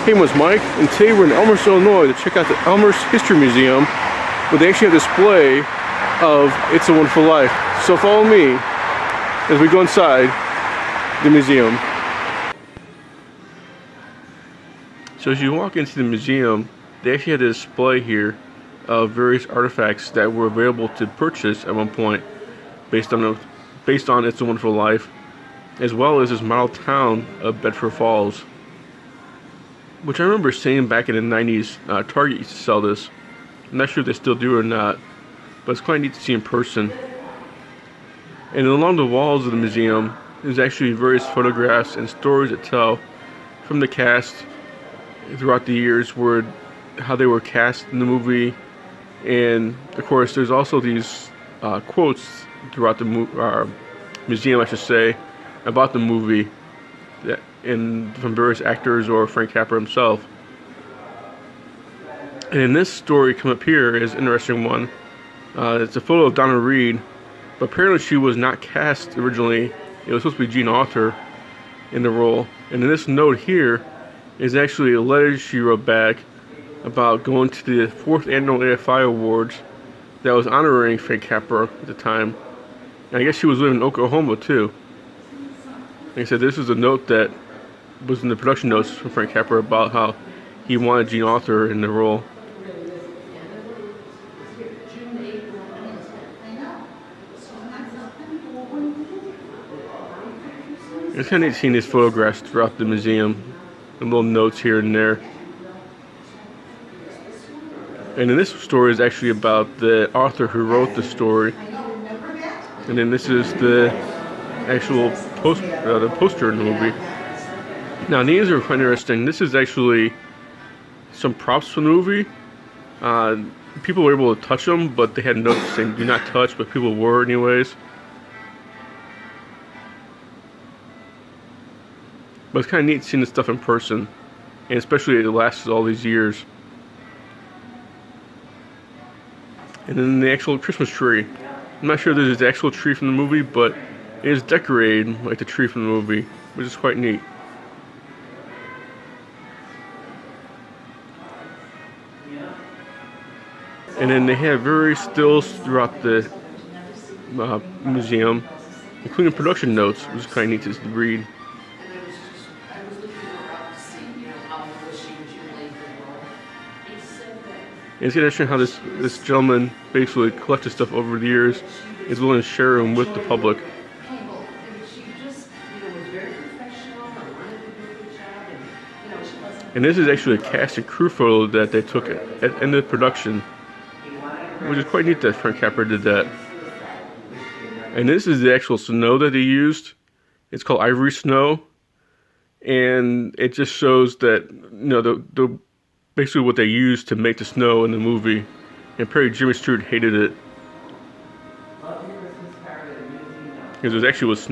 Hey, it's Mike, and today we're in Elmhurst, Illinois to check out the Elmhurst History Museum, where they actually have a display of It's a Wonderful Life. So follow me as we go inside the museum. So as you walk into the museum, they actually had a display here of various artifacts that were available to purchase at one point based on It's a Wonderful Life, as well as this model town of Bedford Falls, which I remember seeing back in the 90s. Target used to sell this. I'm not sure if they still do or not, but it's quite neat to see in person. And along the walls of the museum, there's actually various photographs and stories that tell from the cast throughout the years how they were cast in the movie. And of course, there's also these quotes throughout the museum, I should say, about the movie, from various actors or Frank Capra himself. And in this story come up here is an interesting one. It's a photo of Donna Reed, but apparently she was not cast originally. It was supposed to be Jean Arthur in the role. And in this note here is actually a letter she wrote back about going to the 4th Annual AFI Awards that was honoring Frank Capra at the time. And I guess she was living in Oklahoma too. Like I said, this is a note that was in the production notes from Frank Capra about how he wanted Jean Arthur in the role. It's kind of neat seeing these photographs throughout the museum, and little notes here and there. And in this story is actually about the author who wrote the story. And then this is the actual poster in the movie. Now these are quite interesting. This is actually some props from the movie. People were able to touch them, but they had notes saying do not touch, but people were anyways. But it's kind of neat seeing this stuff in person, and especially it lasts all these years. And then the actual Christmas tree. I'm not sure if this is the actual tree from the movie, but it is decorated like the tree from the movie, which is quite neat. And then they have various stills throughout the museum, including production notes, which is quite neat to read. And it's interesting how this gentleman basically collected stuff over the years, is willing to share them with the public. And this is actually a cast and crew photo that they took at the end of the production, which is quite neat that Frank Capra did that. And this is the actual snow that they used. It's called ivory snow, and it just shows that the basically what they used to make the snow in the movie. And apparently Jimmy Stewart hated it because it actually was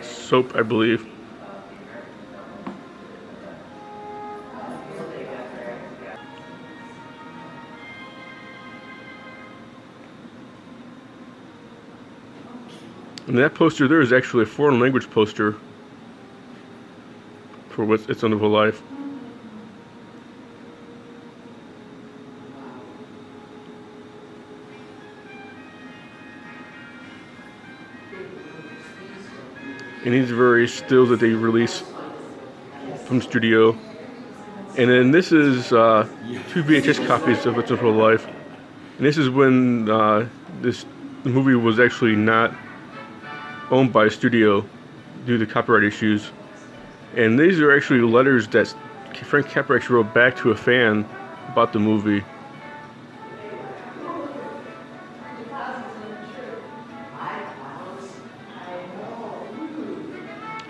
soap, I believe. And that poster there is actually a foreign language poster for It's a Wonderful Life. And these are various stills that they release from the studio. And then this is 2 VHS copies of It's a Wonderful Life. And this is when the movie was actually not owned by a studio due to copyright issues. And these are actually letters that Frank Capra actually wrote back to a fan about the movie.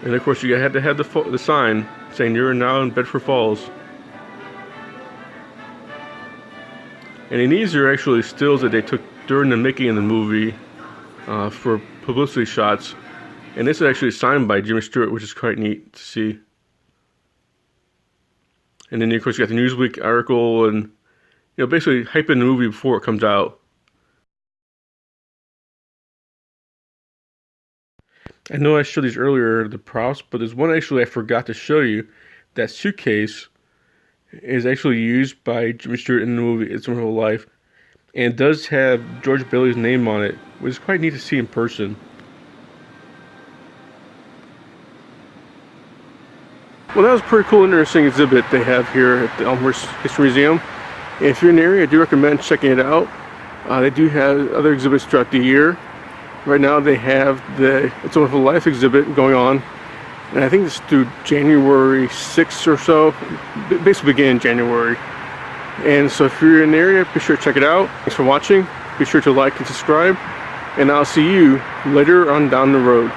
And of course, you had to have the sign saying you're now in Bedford Falls. And these are actually stills that they took during the making of the movie for publicity shots. And this is actually signed by Jimmy Stewart, which is quite neat to see. And then of course you got the Newsweek article, and basically hyping the movie before it comes out. I know I showed these earlier, the props, but there's one actually I forgot to show you. That suitcase is actually used by Jimmy Stewart in the movie It's a Wonderful Life, and it does have George Bailey's name on it, which is quite neat to see in person. Well, that was a pretty cool, interesting exhibit they have here at the Elmhurst History Museum. And if you're in the area, I do recommend checking it out. They do have other exhibits throughout the year. Right now they have the It's a Wonderful Life exhibit going on, and I think it's through January 6th or so, basically beginning in January. And so if you're in the area, be sure to check it out. Thanks for watching. Be sure to like and subscribe, and I'll see you later on down the road.